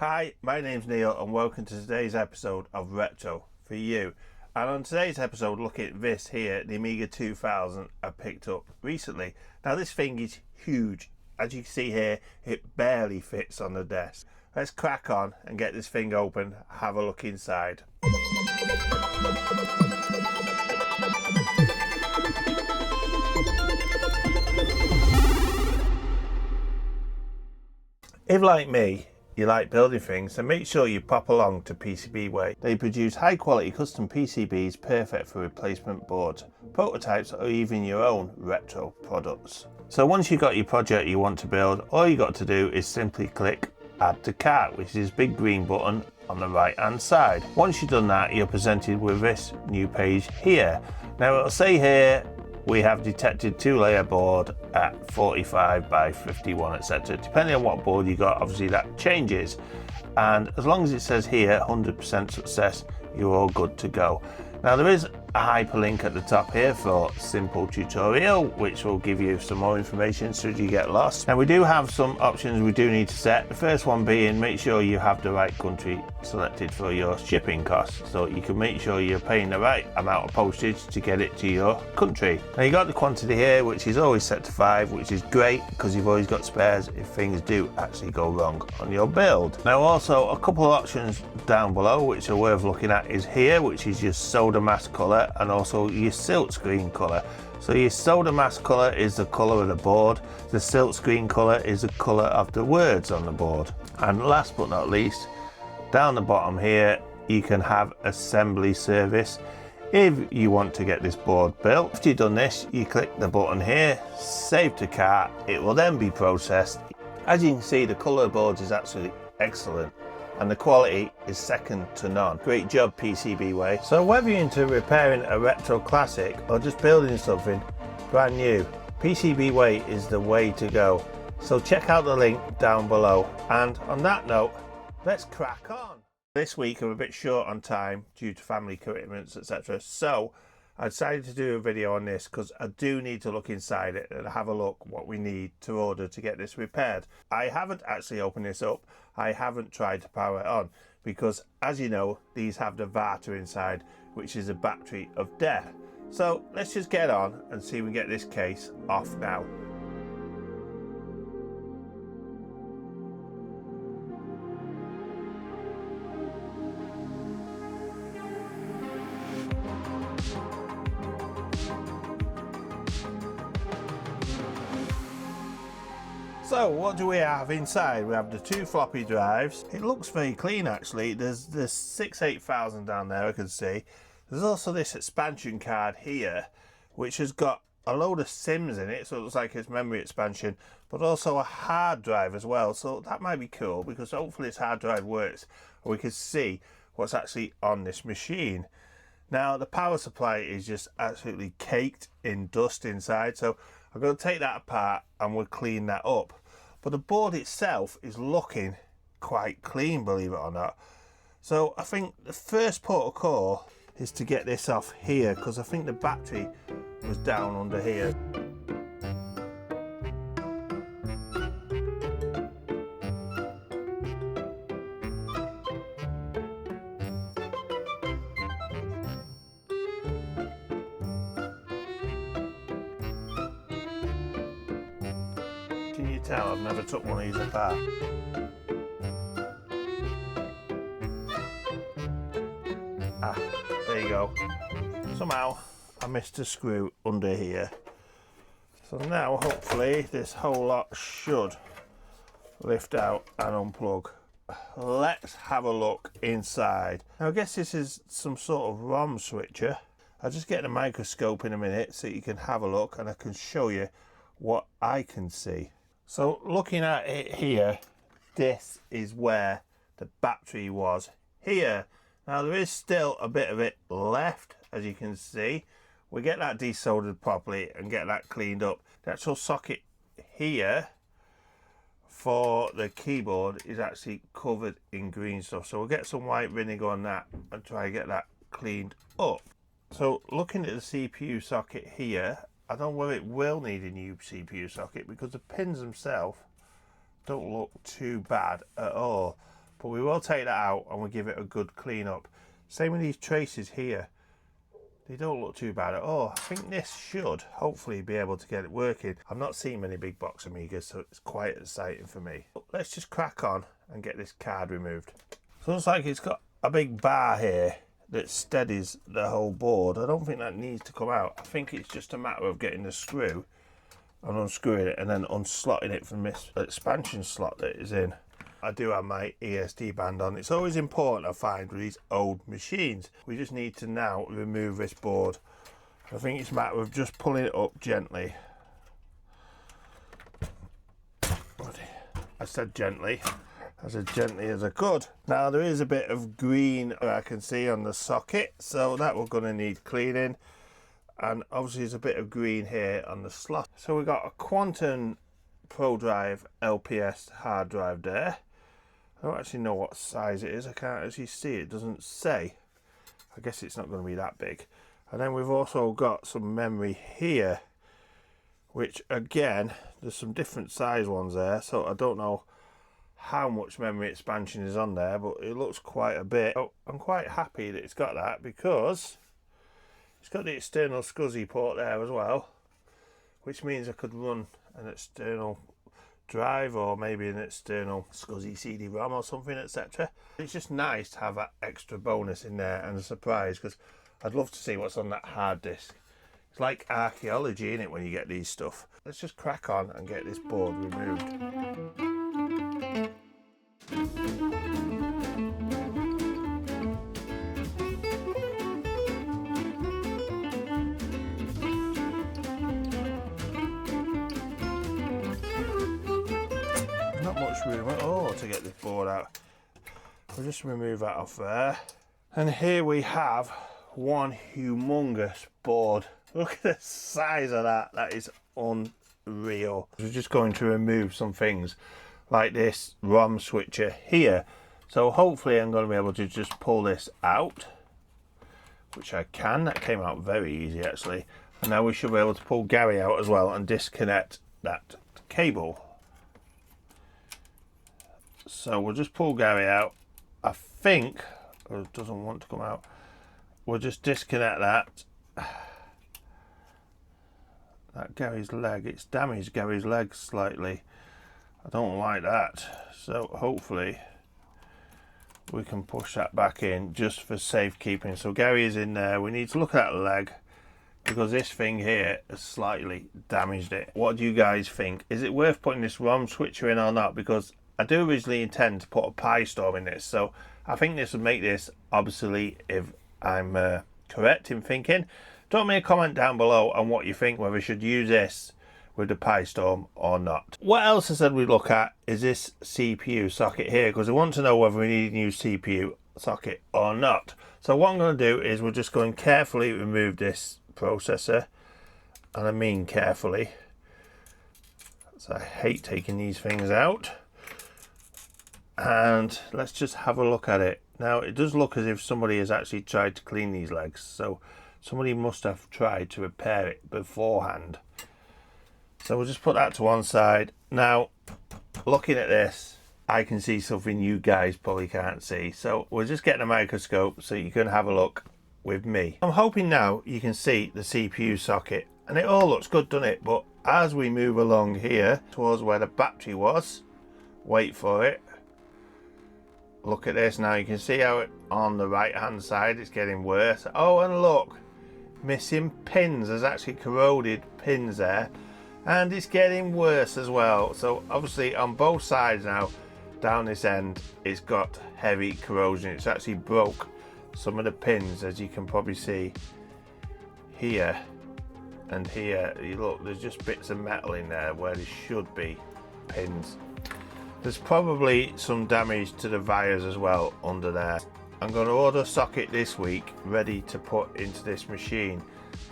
Hi, my name's Neil and welcome to today's episode of Retro for You. And on today's episode, look at this here, the Amiga 2000 I picked up recently. Now this thing is huge. As you can see here, it barely fits on the desk. Let's crack on and get this thing open, have a look inside. If like me, you like building things, then make sure you pop along to PCBWay. They produce high quality custom PCBs perfect for replacement boards, prototypes or even your own retro products. So once you've got your project you want to build, all you got to do is simply click Add to Cart, which is this big green button on the right hand side. Once you've done that, you're presented with this new page here. Now it'll say here, we have detected 2-layer board at 45 by 51, etc. Depending on what board you got, obviously that changes. And as long as it says here 100% success, you're all good to go. Now there is a hyperlink at the top here for simple tutorial, which will give you some more information should you get lost. Now we do have some options we do need to set. The first one being, make sure you have the right country selected for your shipping costs, so you can make sure you're paying the right amount of postage to get it to your country. Now you got the quantity here, which is always set to 5, which is great because you've always got spares if things do actually go wrong on your build. Now also a couple of options down below which are worth looking at is here, which is your solder mask color and also your silk screen color. So your solder mask color is the color of the board, the silk screen color is the color of the words on the board. And last but not least, down the bottom here you can have assembly service if you want to get this board built. After you've done this, you click the button here, save to cart, it will then be processed. As you can see, the color of the boards is absolutely excellent and the quality is second to none. Great job PCBWay. So whether you're into repairing a retro classic or just building something brand new, PCBWay is the way to go. So check out the link down below. And on that note, let's crack on. This week I'm a bit short on time due to family commitments, etc. So I decided to do a video on this because I do need to look inside it and have a look what we need to order to get this repaired. I haven't actually opened this up. I haven't tried to power it on because, as you know, these have the Vata inside, which is a battery of death. So let's just get on and see if we can get this case off now. So what do we have inside? We have the 2 floppy drives. It looks very clean actually. There's 8000 down there I can see. There's also this expansion card here which has got a load of sims in it, so it looks like it's memory expansion, but also a hard drive as well. So that might be cool because hopefully this hard drive works and we can see what's actually on this machine. Now the power supply is just absolutely caked in dust inside, so I'm going to take that apart and we'll clean that up. But the board itself is looking quite clean, believe it or not. So I think the first port of call is to get this off here because I think the battery was down under here. Can you tell I've never took one of these apart? Ah, there you go. Somehow I missed a screw under here. So now hopefully this whole lot should lift out and unplug. Let's have a look inside. Now I guess this is some sort of ROM switcher. I'll just get the microscope in a minute so you can have a look and I can show you what I can see. So looking at it here, this is where the battery was here. Now there is still a bit of it left, as you can see. We get that desoldered properly and get that cleaned up. The actual socket here for the keyboard is actually covered in green stuff. So we'll get some white vinegar on that and try to get that cleaned up. So looking at the CPU socket here, I don't know whether it will need a new CPU socket because the pins themselves don't look too bad at all. but we will take that out and we'll give it a good clean up. Same with these traces here. They don't look too bad at all. I think this should hopefully be able to get it working. I've not seen many big box Amigas, so it's quite exciting for me. But let's just crack on and get this card removed. So it looks like it's got a big bar here that steadies the whole board. I don't think that needs to come out. I think it's just a matter of getting the screw and unscrewing it and then unslotting it from this expansion slot that it is in. I do have my ESD band on. It's always important, I find, with these old machines. We just need to now remove this board. I think it's a matter of just pulling it up gently. I said gently. As gently as I could. Now there is a bit of green I can see on the socket, so that we're going to need cleaning. And obviously there's a bit of green here on the slot. So we've got a Quantum Pro Drive LPS hard drive there. I don't actually know what size it is. I can't actually see it. It doesn't say. I guess it's not going to be that big. And then we've also got some memory here, which again, there's some different size ones there, so I don't know how much memory expansion is on there, but it looks quite a bit. Oh, I'm quite happy that it's got that because it's got the external SCSI port there as well, which means I could run an external drive or maybe an external SCSI CD-ROM or something, etc. It's just nice to have that extra bonus in there and a surprise, because I'd love to see what's on that hard disk. It's like archaeology, isn't it, when you get these stuff. Let's just crack on and get this board removed. Not much room at all to get this board out. We'll just remove that off there. And here we have one humongous board. Look at the size of that. That is unreal. We're just going to remove some things like this ROM switcher here. So hopefully I'm going to be able to just pull this out, which I can. That came out very easy actually. And now we should be able to pull Gary out as well and disconnect that cable. So we'll just pull Gary out. I think, or it doesn't want to come out. We'll just disconnect that. That Gary's leg, it's damaged Gary's leg slightly. I don't like that. So hopefully we can push that back in just for safekeeping. So Gary is in there. We need to look at that leg because this thing here has slightly damaged it. What do you guys think? Is it worth putting this ROM switcher in or not? Because I do originally intend to put a Pi Storm in this, so I think this would make this obsolete if I'm correct in thinking. Drop me a comment down below on what you think, whether we should use this with the Pi Storm or not. What else I said we'd look at is this CPU socket here, because I want to know whether we need a new CPU socket or not. So what I'm going to do is we're just going to carefully remove this processor, and I mean carefully. So I hate taking these things out. And let's just have a look at it. Now it does look as if somebody has actually tried to clean these legs, so somebody must have tried to repair it beforehand. So we'll just put that to one side. Now looking at this, I can see something you guys probably can't see, so we'll just get the microscope so you can have a look with me. I'm hoping now you can see the CPU socket, and it all looks good, doesn't it? But as we move along here towards where the battery was, wait for it, look at this. Now you can see how it on the right hand side it's getting worse. Oh, and look, missing pins. There's actually corroded pins there, and it's getting worse as well. So obviously on both sides now down this end it's got heavy corrosion. It's actually broke some of the pins, as you can probably see here and here. You look, there's just bits of metal in there where there should be pins. There's probably some damage to the wires as well under there. I'm going to order a socket this week ready to put into this machine.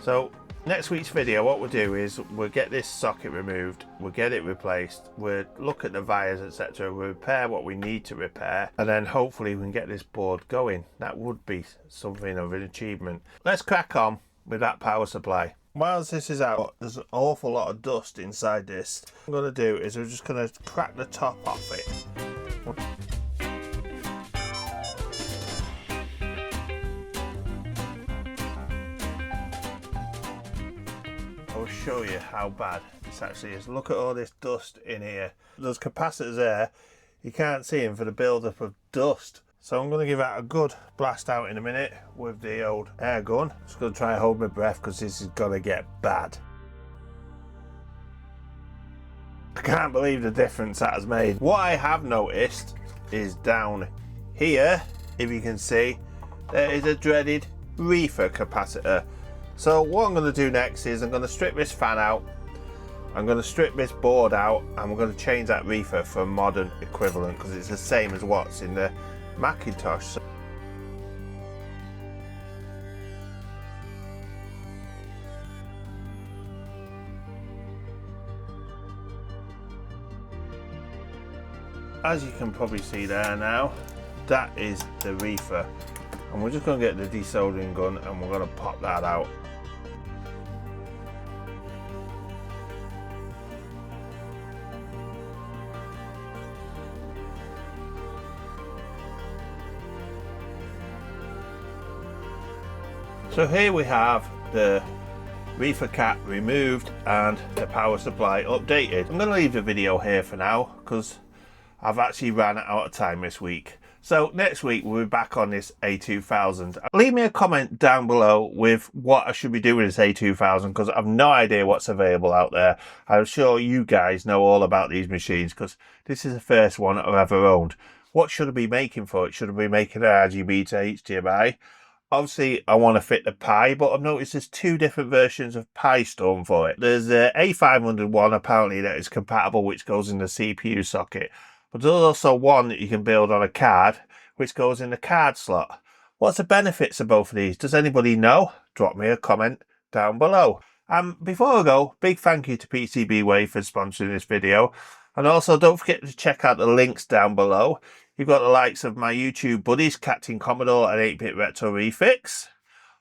So next week's video, what we'll do is we'll get this socket removed, we'll get it replaced, we'll look at the wires, etc. We'll repair what we need to repair, and then hopefully we can get this board going. That would be something of an achievement. Let's crack on with that power supply. Whilst this is out, there's an awful lot of dust inside this. What I'm going to do is we're just going to crack the top off it. will show you how bad this actually is. Look at all this dust in here. There's capacitors there. You can't see them for the build-up of dust. So I'm going to give that a good blast out in a minute with the old air gun. Just going to try and hold my breath because this is going to get bad. I can't believe the difference that has made. What I have noticed is down here, if you can see, there is a dreaded RIFA capacitor. So what I'm going to do next is I'm going to strip this fan out, I'm going to strip this board out, and we're going to change that RIFA for a modern equivalent because it's the same as what's in the Macintosh. As you can probably see there now, that is the RIFA, and we're just going to get the desoldering gun and we're going to pop that out. So here we have the RIFA cap removed and the power supply updated. I'm going to leave the video here for now because I've actually ran out of time this week. So next week we'll be back on this A2000. Leave me a comment down below with what I should be doing with this A2000 because I've no idea what's available out there. I'm sure you guys know all about these machines because this is the first one I've ever owned. What should I be making for it? Should I be making an RGB to HDMI? Obviously, I want to fit the Pi, but I've noticed there's two different versions of Pi Storm for it. There's the A500 one, apparently, that is compatible, which goes in the CPU socket. But there's also one that you can build on a card, which goes in the card slot. What's the benefits of both of these? Does anybody know? Drop me a comment down below. Before I go, big thank you to PCBWay for sponsoring this video. And also, don't forget to check out the links down below. You've got the likes of my YouTube buddies, Captain Commodore and 8-Bit Retro Refix.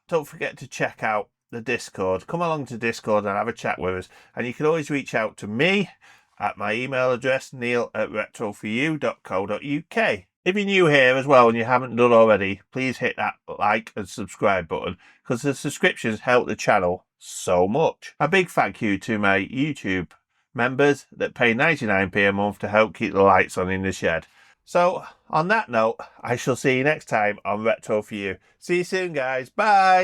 Don't forget to check out the Discord. Come along to Discord and have a chat with us. And you can always reach out to me at my email address, neil@retroforyou.co.uk. If you're new here as well and you haven't done already, please hit that like and subscribe button because the subscriptions help the channel so much. A big thank you to my YouTube members that pay 99p a month to help keep the lights on in the shed. So, on that note, I shall see you next time on Retro For You. See you soon, guys. Bye!